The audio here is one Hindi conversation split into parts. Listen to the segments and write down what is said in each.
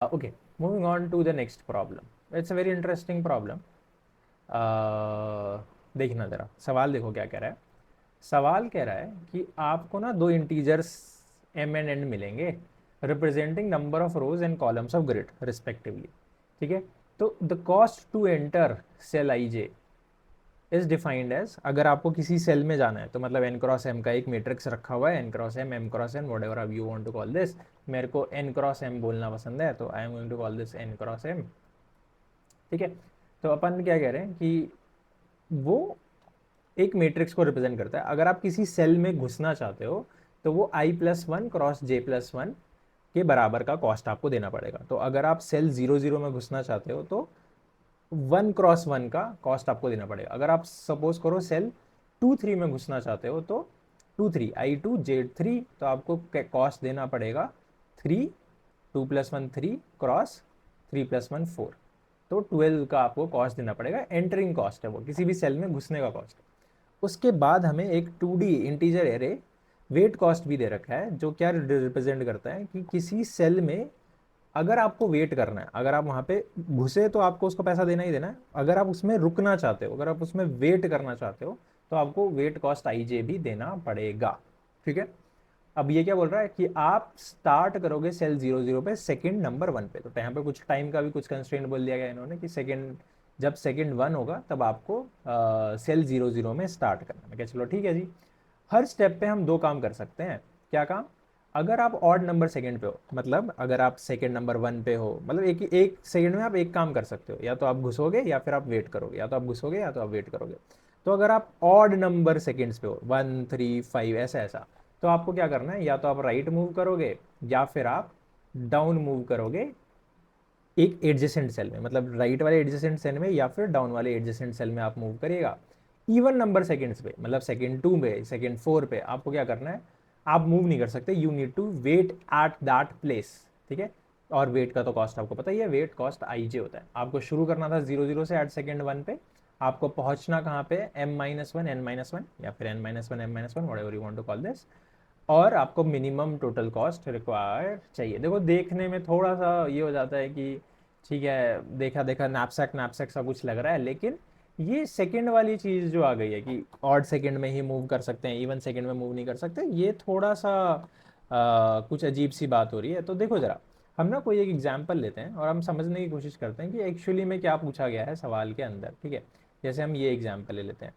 Okay, moving on to the next problem. It's a very interesting problem. देखना जरा सवाल, देखो क्या कह रहा है। सवाल कह रहा है कि आपको ना दो इंटीजर्स m एंड n मिलेंगे representing number of rows and columns of grid respectively. ठीक है, तो the cost to enter cell I J is defined as, अगर आपको किसी सेल में जाना है तो मतलब एन क्रॉस एम का एक मैट्रिक्स रखा हुआ है, N cross M cross N, whatever you want to call this. मेरे को एन क्रॉस एम बोलना पसंद है, तो I am going to call this N cross M. ठीक है, तो अपन क्या कह रहे हैं कि वो एक मैट्रिक्स को रिप्रेजेंट करता है। अगर आप किसी सेल में घुसना चाहते हो तो वो i+1 क्रॉस j+1 के बराबर का कॉस्ट आपको देना पड़ेगा। तो अगर आप सेल 0 0 में घुसना चाहते हो तो 1 क्रॉस 1 का कॉस्ट आपको देना पड़ेगा। अगर आप सपोज करो सेल 2 3 में घुसना चाहते हो तो 2 3 i2j3, तो आपको कॉस्ट देना पड़ेगा 3, 2+1 3 क्रॉस 3+1 4। तो 12 का आपको कॉस्ट देना पड़ेगा। एंटरिंग कॉस्ट है वो, किसी भी सेल में घुसने का कॉस्ट है। उसके बाद हमें एक 2D integer array wait cost भी दे रखा है, जो क्या रिप्रेजेंट करता है कि किसी सेल में अगर आपको वेट करना है, अगर आप वहां पे घुसे तो आपको उसको पैसा देना ही देना है। अगर आप उसमें रुकना चाहते हो, अगर आप उसमें वेट करना चाहते हो, तो आपको वेट कॉस्ट आई जे भी देना पड़ेगा। ठीक है, अब ये क्या बोल रहा है कि आप स्टार्ट करोगे सेल 0 0 पे सेकंड नंबर 1 पे, तो यहाँ पे कुछ टाइम का भी कुछ कंस्ट्रेंट बोल दिया गया इन्होंने कि सेकंड, जब सेकंड 1 होगा तब आपको सेल 0 0 में स्टार्ट करना है। क्या, चलो ठीक है जी। हर स्टेप पे हम दो काम कर सकते हैं। क्या काम? अगर आप ऑड नंबर सेकंड पे हो, मतलब अगर आप सेकंड नंबर 1 पे हो, मतलब एक एक सेकंड में आप एक काम कर सकते हो, या तो आप घुसोगे या फिर आप वेट करोगे, या तो आप घुसोगे या तो आप वेट करोगे। तो अगर आप ऑड नंबर सेकंड्स पे हो, 1 3 5 ऐसा ऐसा, तो आपको क्या करना है, या तो आप राइट मूव करोगे या फिर आप डाउन मूव करोगे एक एडजेसेंट सेल में, मतलब राइट वाले एडजेसेंट सेल में या फिर डाउन वाले एडजेसेंट सेल में आप मूव करिएगा। इवन नंबर सेकंड्स पे, मतलब सेकंड 2 पे, सेकंड 4 पे आपको क्या करना है, आप मूव नहीं कर सकते, you need to wait at that place. ठीक है, और वेट का तो कॉस्ट आपको पता ही है, वेट कॉस्ट आई जे होता है। आपको शुरू करना था 0 0 से एट सेकंड 1 पे, आपको पहुंचना कहाँ पे, m-1 n-1 या फिर n-1 m-1, whatever you want to call this. और आपको मिनिमम टोटल कॉस्ट रिक्वायर्ड चाहिए। देखो देखने में थोड़ा सा ये हो जाता है कि ठीक है, देखा देखा नैपसैक नैपसैक सा कुछ लग रहा है, लेकिन ये सेकंड वाली चीज़ जो आ गई है कि ऑड सेकंड में ही मूव कर सकते हैं, इवन सेकंड में मूव नहीं कर सकते, ये थोड़ा सा कुछ अजीब सी बात हो रही है। तो देखो ज़रा, हम ना कोई एक एग्जाम्पल लेते हैं और हम समझने की कोशिश करते हैं कि एक्चुअली में क्या पूछा गया है सवाल के अंदर। ठीक है, जैसे हम ये एग्जाम्पल ले लेते हैं।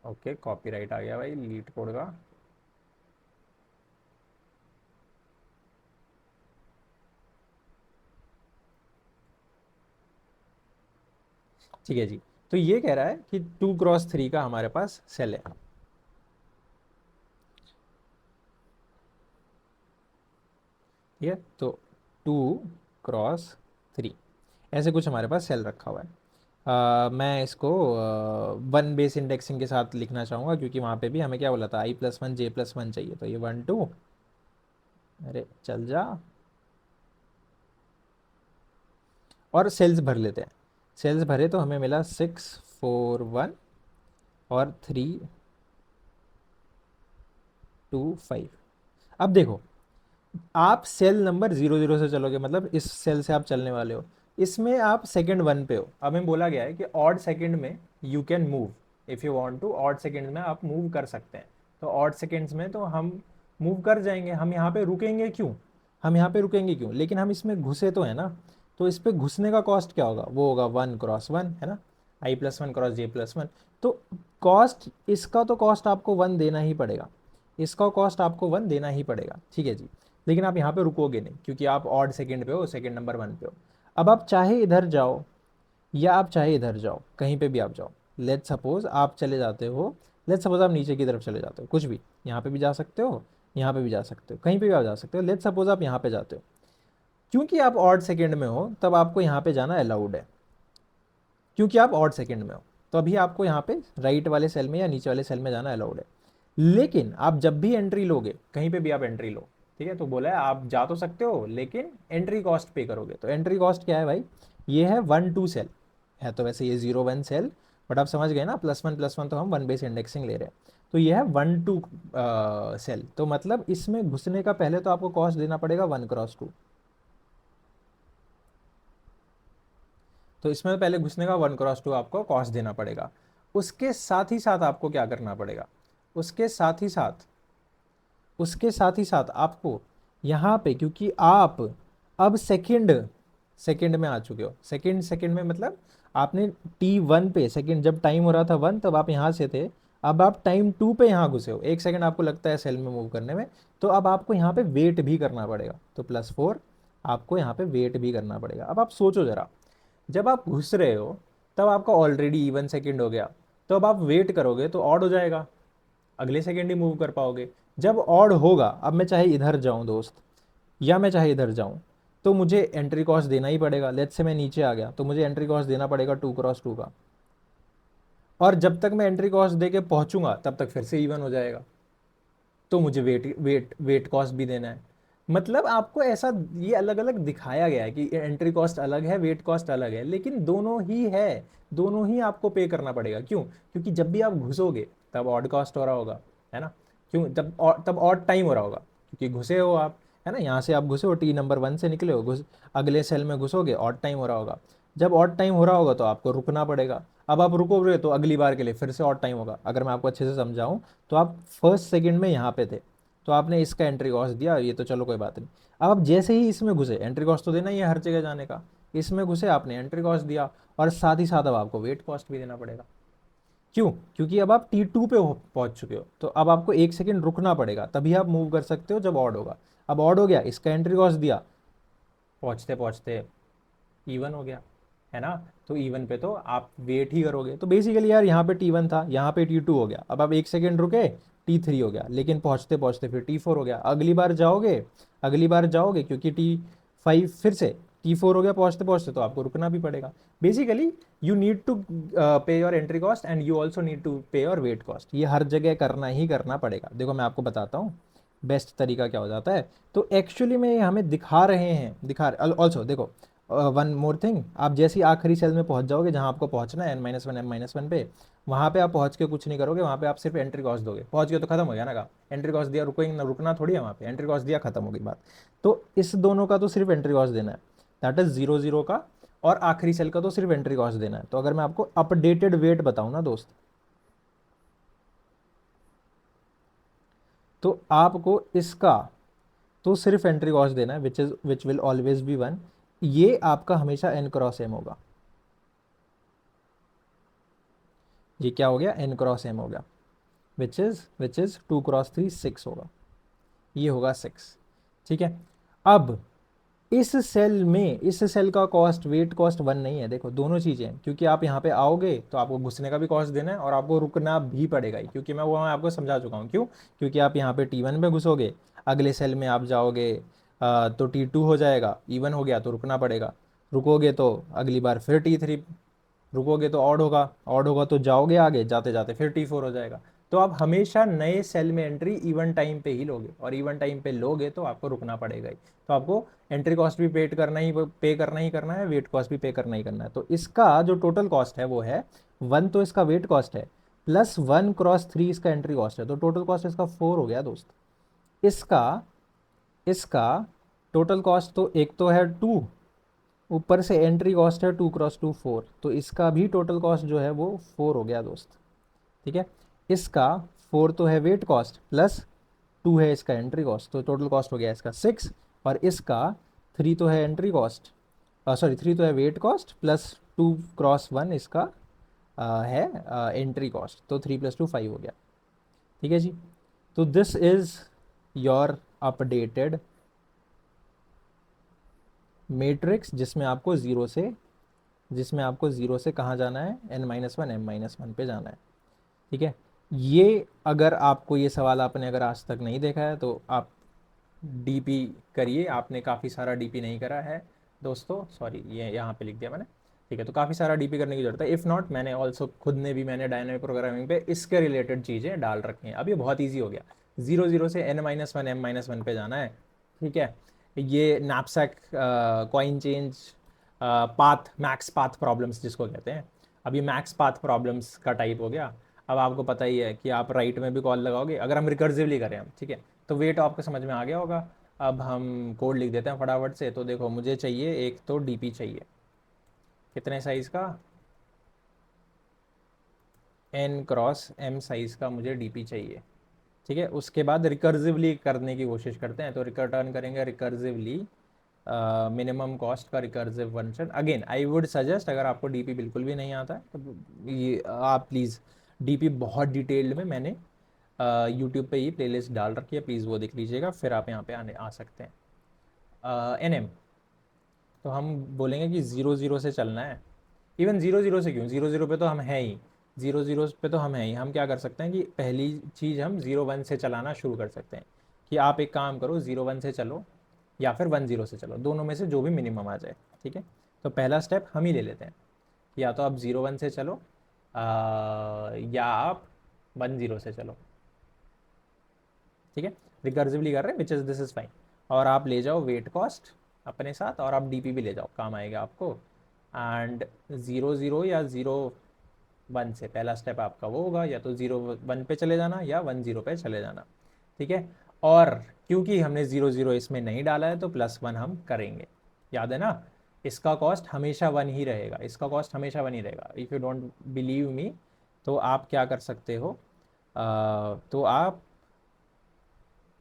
ओके, कॉपीराइट आ गया भाई लीड कोड का। ठीक है जी, तो ये कह रहा है कि 2 क्रॉस 3 का हमारे पास सेल है। ठीक है, तो 2 क्रॉस 3 ऐसे कुछ हमारे पास सेल रखा हुआ है। मैं इसको 1 बेस इंडेक्सिंग के साथ लिखना चाहूँगा, क्योंकि वहाँ पे भी हमें क्या बोला था, i+1 j+1 चाहिए, तो ये 1 2, अरे चल जा, और सेल्स भर लेते हैं। सेल्स भरे तो हमें मिला 6 4 1 और 3 2 5। अब देखो, आप सेल नंबर 0 0 से चलोगे, मतलब इस सेल से आप चलने वाले हो, इसमें आप सेकंड 1 पे हो। अब हमें बोला गया है कि ऑड सेकंड में you can move, if you want to, odd second में आप मूव कर सकते हैं। तो ऑड सेकंड्स में तो हम मूव कर जाएंगे, हम यहाँ पे रुकेंगे क्यों, हम यहाँ पे रुकेंगे क्यों, लेकिन हम इसमें घुसे तो है ना। तो इस पे घुसने का कॉस्ट क्या होगा, वो होगा 1 क्रॉस 1, है ना, i+1 क्रॉस j+1। तो कॉस्ट, इसका तो कॉस्ट आपको 1 देना ही पड़ेगा, इसका कॉस्ट आपको 1 देना ही पड़ेगा। ठीक है जी, लेकिन आप यहाँ पे रुकोगे नहीं, क्योंकि आप ऑड सेकंड पे हो, सेकंड नंबर 1 पे हो। अब आप चाहे इधर जाओ या आप चाहे इधर जाओ, कहीं पे भी आप जाओ। लेट सपोज आप चले जाते हो, लेट सपोज आप नीचे की तरफ चले जाते हो, कुछ भी, यहाँ पे भी जा सकते हो, यहाँ पे भी जा सकते हो, कहीं पे भी आप जा सकते हो। लेट सपोज आप यहाँ पे जाते हो, क्योंकि आप ऑड सेकंड में हो तब आपको यहाँ पे जाना अलाउड है, क्योंकि आप ऑड सेकंड में हो। तो अभी आपको यहाँ पे राइट वाले सेल में या नीचे वाले सेल में जाना अलाउड है। लेकिन आप जब भी एंट्री लोगे, कहीं पे भी आप एंट्री लो, ठीक है, तो बोला है आप जा तो सकते हो लेकिन एंट्री कॉस्ट पे करोगे। तो एंट्री कॉस्ट क्या है भाई, ये है 1 2 सेल है, तो वैसे ये 0 1 सेल बट आप समझ गए ना, +1 तो हम 1 बेस इंडेक्सिंग ले रहे हैं। तो ये है 1 to सेल, तो मतलब इसमें घुसने का पहले तो आपको कॉस्ट देना पड़ेगा 1 × 2। तो इसमें पहले घुसने का 1 × 2 आपको कॉस्ट देना पड़ेगा। उसके साथ ही साथ आपको क्या करना पड़ेगा, उसके साथ ही साथ, उसके साथ ही साथ आपको यहाँ पे, क्योंकि आप अब सेकंड सेकंड में आ चुके हो, सेकंड सेकंड में मतलब आपने T1 पे, सेकंड जब टाइम हो रहा था 1 तब आप यहाँ से थे, अब आप टाइम 2 पे यहाँ घुसे हो, 1 सेकंड आपको लगता है सेल में मूव करने में, तो अब आपको यहाँ पे वेट भी करना पड़ेगा, तो +4 आपको यहाँ पे वेट भी करना पड़ेगा। अब आप सोचो जरा, जब आप घुस रहे हो तब आपका ऑलरेडी इवन सेकंड हो गया, तो अब आप वेट करोगे तो ऑड हो जाएगा, अगले सेकंड ही मूव कर पाओगे। जब ऑड होगा, अब मैं चाहे इधर जाऊं दोस्त, या मैं चाहे इधर जाऊं, तो मुझे एंट्री कॉस्ट देना ही पड़ेगा। लेट्स से मैं नीचे आ गया तो मुझे एंट्री कॉस्ट देना पड़ेगा 2 × 2 का, और जब तक मैं एंट्री कॉस्ट दे के पहुंचूंगा तब तक फिर से इवन हो जाएगा, तो मुझे वेट कॉस्ट भी देना है। मतलब आपको ऐसा ये अलग अलग दिखाया गया है कि एंट्री कॉस्ट अलग है, वेट कॉस्ट अलग है, लेकिन दोनों ही है, दोनों ही आपको पे करना पड़ेगा। क्यों? क्योंकि जब भी आप घुसोगे तब ऑड कॉस्ट हो रहा होगा, है ना? क्यों? तब ऑड टाइम हो रहा होगा, क्योंकि घुसे हो आप, है ना? यहाँ से आप घुसे हो, T नंबर 1 से निकले हो, घुस अगले सेल में घुसोगे, ऑड टाइम हो रहा होगा। जब ऑड टाइम हो रहा होगा तो आपको रुकना पड़ेगा। अब आप रुकोगे तो अगली बार के लिए फिर से ऑड टाइम होगा। अगर मैं आपको अच्छे से समझाऊं, तो आप फर्स्ट सेकंड में यहाँ पे थे, तो आपने इसका एंट्री कॉस्ट दिया, ये तो चलो कोई बात नहीं। अब आप जैसे ही इसमें घुसे, एंट्री कॉस्ट तो देना ही है हर जगह जाने का, इसमें घुसे आपने एंट्री कॉस्ट दिया, और साथ ही साथ अब आपको वेट कॉस्ट भी देना पड़ेगा। क्यों? क्योंकि अब आप T2 पे पहुंच चुके हो, तो अब आपको 1 सेकंड रुकना पड़ेगा, तभी आप मूव कर सकते हो जब ऑड होगा। अब ऑड हो गया, इसका एंट्री कॉस्ट दिया, पहुंचते पहुंचते इवन हो गया, है ना? तो इवन पे तो आप वेट ही करोगे। तो बेसिकली यार, यहाँ पे T1 था, यहाँ पे T2 हो गया, अब आप 1 सेकंड रुके, T3 हो गया, लेकिन पहुंचते पहुंचते फिर T4 हो गया। अगली बार जाओगे, अगली बार जाओगे क्योंकि T5 फिर से T4 हो गया पहुंचते पहुंचते, तो आपको रुकना भी पड़ेगा। Basically you need to pay your entry cost and you also need to pay your wait cost. ये हर जगह करना ही करना पड़ेगा। देखो मैं आपको बताता हूँ बेस्ट तरीका क्या हो जाता है। तो एक्चुअली में ये हमें दिखा रहे हैं, ऑल्सो देखो, वन मोर थिंग, आप जैसे ही आखिरी सेल में पहुंच जाओगे जहां आपको पहुंचना है N-1 M-1 पे, वहां पे आप पहुंच के कुछ नहीं करोगे, वहां पे आप सिर्फ एंट्री कॉस्ट दोगे। पहुंच गए तो खत्म हो गया ना, का एंट्री कॉस्ट दिया, रुको ना, रुकना थोड़ी है वहां पे, एंट्री कॉस्ट दिया, खत्म हो गई बात। तो इस दोनों का तो सिर्फ एंट्री कॉस्ट देना है, दैट इज 0 0 का, और आखिरी सेल का तो सिर्फ एंट्री कॉस्ट देना है। तो अगर मैं आपको अपडेटेड वेट बताऊं ना दोस्त, तो आपको इसका तो सिर्फ एंट्री कॉस्ट देना है, विच विल ऑलवेज बी 1। ये आपका हमेशा N × M होगा। ये क्या हो गया? N × M हो गया, विच इज 2 × 3 6 होगा, ये होगा 6। ठीक है। अब इस सेल का कॉस्ट, वेट कॉस्ट 1 नहीं है। देखो दोनों चीजें हैं, क्योंकि आप यहाँ पे आओगे तो आपको घुसने का भी कॉस्ट देना है, और आपको रुकना भी पड़ेगा ही, क्योंकि मैं आपको समझा चुका हूँ। क्यों? क्योंकि आप यहाँ पे T1 पे घुसोगे, अगले सेल में आप जाओगे, तो T2 हो जाएगा, इवन हो गया तो रुकना पड़ेगा, रुकोगे तो अगली बार फिर T3, रुकोगे तो ऑड होगा, ऑड होगा तो जाओगे आगे, जाते जाते फिर T4 हो जाएगा। तो आप हमेशा नए सेल में एंट्री इवन टाइम पे ही लोगे, और इवन टाइम पे लोगे तो आपको रुकना पड़ेगा ही। तो आपको एंट्री कॉस्ट भी पे करना ही करना है, वेट कॉस्ट भी पे करना ही करना है। तो इसका जो टोटल कॉस्ट है वो है 1, तो इसका वेट कॉस्ट है, प्लस 1 × 3 इसका एंट्री कॉस्ट है, तो टोटल कॉस्ट इसका 4 हो गया दोस्त। इसका इसका टोटल कॉस्ट तो एक तो है 2, ऊपर से एंट्री कॉस्ट है 2 × 2 4, तो इसका भी टोटल कॉस्ट जो है वो 4 हो गया दोस्त। ठीक है। इसका 4 तो है वेट कॉस्ट, प्लस 2 है इसका एंट्री कॉस्ट, तो टोटल कॉस्ट हो गया इसका 6। और इसका 3 तो है एंट्री कॉस्ट, सॉरी 3 तो है वेट कॉस्ट, प्लस 2 × 1 इसका है एंट्री कॉस्ट, तो 3 + 2 5 हो गया। ठीक है जी। तो this is your updated matrix, जिसमें आपको जीरो से कहाँ जाना है? N-1 M-1 पे जाना है। ठीक है। ये अगर आपको ये सवाल आपने अगर आज तक नहीं देखा है तो आप डीपी करिए। आपने काफ़ी सारा डीपी नहीं करा है दोस्तों, सॉरी ये यहाँ पे लिख दिया मैंने। ठीक है, तो काफ़ी सारा डीपी करने की जरूरत है। इफ़ नॉट, मैंने ऑल्सो खुद ने भी मैंने डायनामिक प्रोग्रामिंग पे इसके रिलेटेड चीज़ें डाल रखी हैं। अब ये बहुत ईजी हो गया, 0 0 से N-1 M-1 पे जाना है। ठीक है। ये knapsack, coin change, path, max path problems जिसको कहते हैं, अब ये मैक्स पाथ प्रॉब्लम्स का टाइप हो गया। अब आपको पता ही है कि आप राइट में भी कॉल लगाओगे, अगर हम रिकर्सिवली करें हम, ठीक है, तो वेट आपको समझ में आ गया होगा। अब हम कोड लिख देते हैं फटाफट से। तो देखो मुझे चाहिए एक तो डीपी चाहिए, कितने साइज़ का, एन क्रॉस एम साइज़ का मुझे डीपी चाहिए, ठीक है। उसके बाद रिकर्सिवली करने की कोशिश करते हैं, तो रिटर्न करेंगे रिकर्सिवली मिनिमम कॉस्ट का recursive function. Again I would suggest, अगर आपको डीपी बिल्कुल भी नहीं आता है तो ये आप प्लीज़, डीपी बहुत डिटेल्ड में मैंने यूट्यूब पे ही प्लेलिस्ट डाल रखी है, प्लीज़ वो देख लीजिएगा, फिर आप यहाँ पे आने आ सकते हैं। एन एम, तो हम बोलेंगे कि 0 0 से चलना है। इवन 0 0 से क्यों, 0 0 पे तो हम हैं ही, 0 0 पे तो हम हैं ही। हम क्या कर सकते हैं कि पहली चीज़ हम 0 1 से चलाना शुरू कर सकते हैं, कि आप एक काम करो 0 1 से चलो या फिर 1 0 से चलो, दोनों में से जो भी मिनिमम आ जाए, ठीक है। तो पहला स्टेप हम ही ले लेते हैं, या तो आप 0 1 से चलो या आप 1 0 से चलो, ठीक है। रिकर्सिवली कर रहे हैं, which is this is fine. और आप ले जाओ वेट कॉस्ट अपने साथ, और आप डीपी भी ले जाओ, काम आएगा आपको। एंड 0 0 या 0 1 से पहला स्टेप आपका वो होगा, या तो 0 1 पे चले जाना या 1 0 पे चले जाना, ठीक है। और क्योंकि हमने 0 0 इसमें नहीं डाला है तो +1 हम करेंगे, याद है ना। इसका कॉस्ट हमेशा 1 ही रहेगा, इसका कॉस्ट हमेशा 1 ही रहेगा। If you don't believe me, तो आप क्या कर सकते हो, तो आप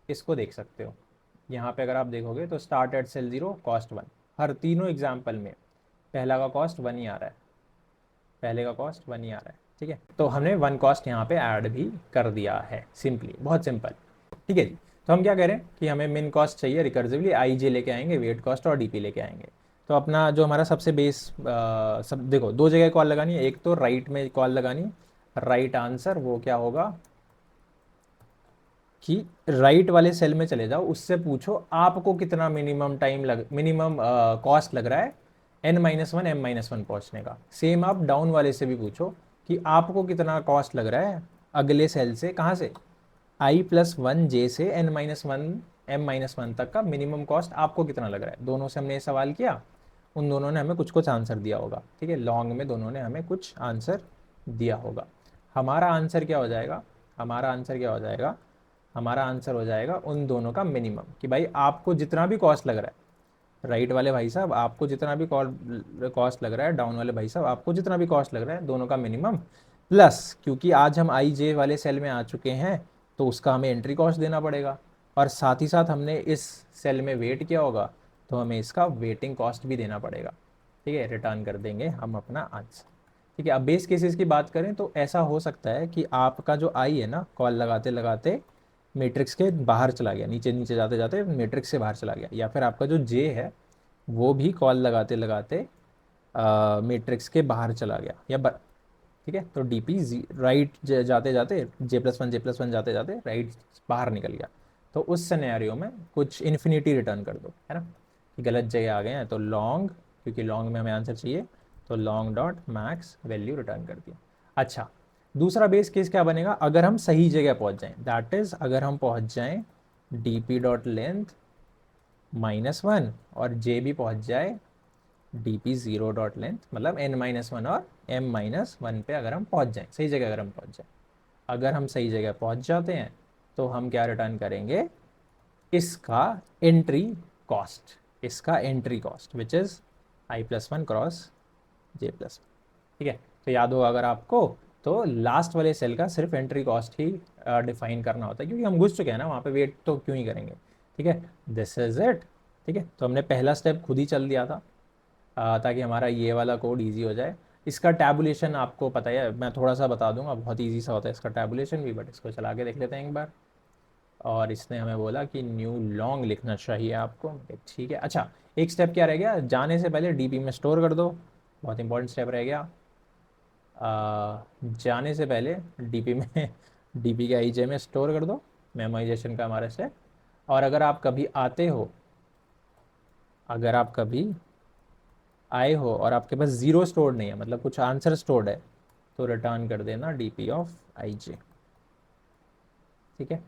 इसको देख सकते हो। यहाँ पे अगर आप देखोगे तो स्टार्ट एट सेल 0 कॉस्ट 1, हर तीनों एग्जाम्पल में पहला का कॉस्ट 1 ही आ रहा है, पहले का कॉस्ट 1 ही आ रहा है, ठीक है। तो हमने 1 कॉस्ट यहाँ पे ऐड भी कर दिया है, सिंपली, बहुत सिंपल, ठीक है जी। तो हम क्या कह रहे हैं कि हमें मिन कॉस्ट चाहिए, रिकर्सिवली आई जे लेके आएंगे, वेट कॉस्ट और डीपी लेके आएंगे। तो अपना जो हमारा सबसे बेस सब देखो, दो जगह कॉल लगानी है, एक तो राइट में कॉल लगानी, राइट आंसर वो क्या होगा कि राइट वाले सेल में चले जाओ, उससे पूछो आपको कितना मिनिमम कॉस्ट लग रहा है n-1 m-1 पहुंचने का। सेम आप डाउन वाले से भी पूछो कि आपको कितना कॉस्ट लग रहा है अगले सेल से, कहाँ से, i+1j से n-1 m-1 तक का मिनिमम कॉस्ट आपको कितना लग रहा है। दोनों से हमने ये सवाल किया, उन दोनों ने हमें कुछ कुछ आंसर दिया होगा, ठीक है। लॉन्ग में दोनों ने हमें कुछ आंसर दिया होगा। हमारा आंसर क्या हो जाएगा, हमारा आंसर क्या हो जाएगा, हमारा आंसर हो जाएगा उन दोनों का मिनिमम, कि भाई आपको जितना भी कॉस्ट लग रहा है, राइट वाले भाई साहब आपको जितना भी कॉस्ट लग रहा है, डाउन वाले भाई साहब आपको जितना भी कॉस्ट लग रहा है, दोनों का मिनिमम, प्लस क्योंकि आज हम आई जे वाले सेल में आ चुके हैं तो उसका हमें एंट्री कॉस्ट देना पड़ेगा, और साथ ही साथ हमने इस सेल में वेट किया होगा तो हमें इसका वेटिंग कॉस्ट भी देना पड़ेगा, ठीक है। रिटर्न कर देंगे हम अपना आंसर, ठीक है। अब बेस केसेस की बात करें तो ऐसा हो सकता है कि आपका जो आई है ना, कॉल लगाते लगाते मैट्रिक्स के बाहर चला गया, नीचे नीचे जाते जाते मैट्रिक्स से बाहर चला गया, या फिर आपका जो जे है वो भी कॉल लगाते लगाते मैट्रिक्स के बाहर चला गया, ठीक है। तो डीपी राइट जाते जाते j+1 जाते जाते राइट बाहर निकल गया, तो उस सिनेरियो में कुछ इन्फिनिटी रिटर्न कर दो, है ना, कि गलत जगह आ गए हैं, तो लॉन्ग, क्योंकि लॉन्ग में हमें आंसर चाहिए, तो long dot max value return कर दिया। अच्छा, दूसरा बेस केस क्या बनेगा, अगर हम सही जगह पहुंच जाएं, दैट इज अगर हम पहुंच जाएं डीपी डॉट लेंथ -1 और जे भी पहुंच जाए डीपी 0 डॉट लेंथ, मतलब n-1 और m-1 पे अगर हम पहुंच जाएं, सही जगह अगर हम पहुंच जाएं, अगर हम सही जगह पहुंच जाते हैं तो हम क्या रिटर्न करेंगे, इसका एंट्री कॉस्ट, इसका entry cost which is i+1 cross j+1, ठीक है। तो याद होगा अगर आपको, तो लास्ट वाले सेल का सिर्फ एंट्री कॉस्ट ही डिफाइन करना होता है, क्योंकि हम घुस चुके हैं ना वहाँ पे, वेट तो क्यों ही करेंगे, ठीक है। दिस इज इट, ठीक है। तो हमने पहला स्टेप खुद ही चल दिया था, ताकि हमारा ये वाला कोड ईजी हो जाए। इसका टैबुलेशन आपको पता है, मैं थोड़ा सा बता दूंगा, बहुत ईजी सा होता है इसका टैबुलेशन भी, बट इसको चला के देख लेते हैं एक बार। और इसने हमें बोला कि न्यू लॉन्ग लिखना चाहिए आपको, ठीक है। अच्छा, एक स्टेप क्या रह गया, जाने से पहले डीपी में स्टोर कर दो, बहुत इंपॉर्टेंट स्टेप रह गया। जाने से पहले डीपी में डीपी के आईजे में स्टोर कर दो, मेमोराइजेशन का हमारा स्टेप। और अगर आप कभी आते हो, अगर आप कभी आए हो और आपके पास जीरो स्टोर्ड नहीं है, मतलब कुछ आंसर स्टोर्ड है, तो रिटर्न कर देना डीपी ऑफ आई जे, ठीक है।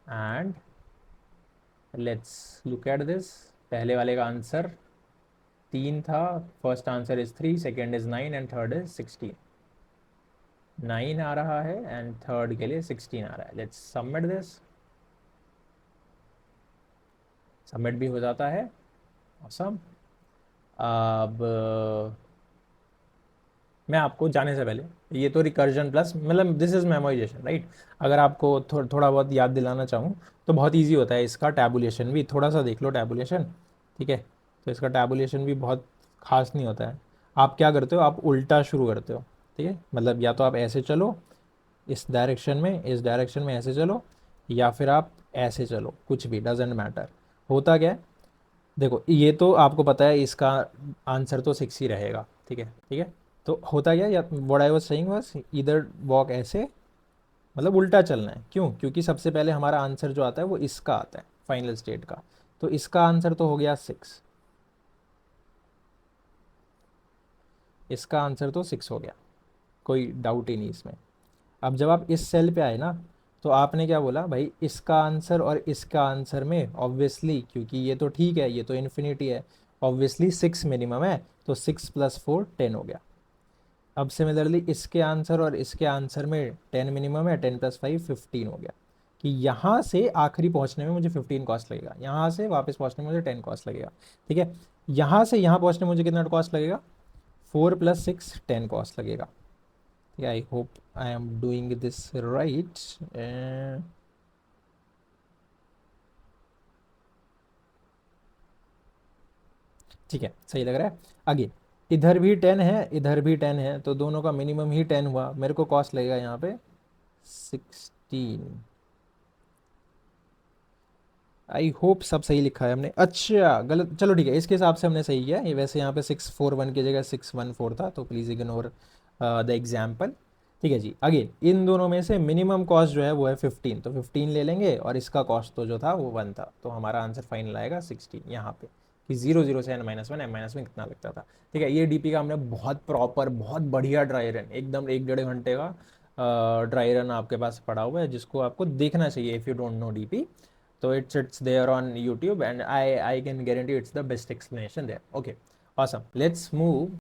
And let's look at this, पहले वाले का आंसर 3 था, first answer is 3, second is 9 and third is 16। 9 आ रहा है एंड थर्ड के लिए 16 आ रहा है। Let's submit this. सबमिट भी हो जाता है। ऑसम। अब मैं आपको जाने से पहले, ये तो रिकर्जन प्लस मतलब दिस इज मेमोराइजेशन राइट। अगर आपको थोड़ा बहुत याद दिलाना चाहूँ तो बहुत इजी होता है इसका टैबुलेशन भी। थोड़ा सा देख लो टैबुलेशन, ठीक है। तो इसका टैबुलेशन भी बहुत खास नहीं होता है। आप क्या करते हो, आप उल्टा शुरू करते हो, ठीक है। मतलब या तो आप ऐसे चलो इस डायरेक्शन में, इस डायरेक्शन में ऐसे चलो, या फिर आप ऐसे चलो, कुछ भी डजेंट मैटर। होता क्या है, देखो ये तो आपको पता है इसका आंसर तो 6 ही रहेगा, ठीक है ठीक है। तो होता क्या, या what I was saying was इधर वॉक ऐसे, मतलब उल्टा चलना है। क्यों? क्योंकि सबसे पहले हमारा आंसर जो आता है वो इसका आता है, फाइनल स्टेट का। तो इसका आंसर तो हो गया 6, इसका आंसर तो 6 हो गया, कोई डाउट ही नहीं इसमें। अब जब आप इस सेल पे आए ना, तो आपने क्या बोला भाई, इसका आंसर और इसका आंसर में ऑब्वियसली, क्योंकि ये तो ठीक है, ये तो इन्फिनिटी है, ऑब्वियसली 6 मिनिमम है, तो 6 + 4 10 हो गया। अब सिमिलरली इसके आंसर और इसके आंसर में 10 मिनिमम है, 10 + 5 15 हो गया। कि यहाँ से आखिरी पहुँचने में मुझे 15 कॉस्ट लगेगा, यहाँ से वापस पहुँचने में मुझे 10 कॉस्ट लगेगा, ठीक है। यहाँ से यहाँ पहुँचने में मुझे कितना कॉस्ट लगेगा, 4 + 6 10 कॉस्ट लगेगा। ठीक है, I hope I am doing this right. ठीक है, सही लग रहा है। आगे इधर भी 10 है, इधर भी 10 है, तो दोनों का मिनिमम ही 10 हुआ। मेरे को कॉस्ट लगेगा यहाँ पे 16। आई होप सब सही लिखा है हमने। अच्छा गलत, चलो ठीक है, इसके हिसाब से हमने सही किया ये। वैसे यहाँ पे 641 की जगह 614 था, तो प्लीज़ इग्नोर द एग्जाम्पल। ठीक है जी। आगे इन दोनों में से मिनिमम कॉस्ट जो है वो है 15, तो 15 ले लेंगे, और इसका कॉस्ट तो जो था वो 1 था, तो हमारा आंसर फाइनल आएगा 16 यहाँ पे। कि 0 0 से n-1, n-1 कितना लगता था। ठीक है, ये डीपी का हमने बहुत प्रॉपर, बहुत बढ़िया ड्राई रन, एकदम 1 डेढ़ घंटे का ड्राई रन आपके पास पड़ा हुआ है, जिसको आपको देखना चाहिए if you don't know DP. So it's there on YouTube, and I can guarantee it's the best explanation there. Okay, awesome. Let's move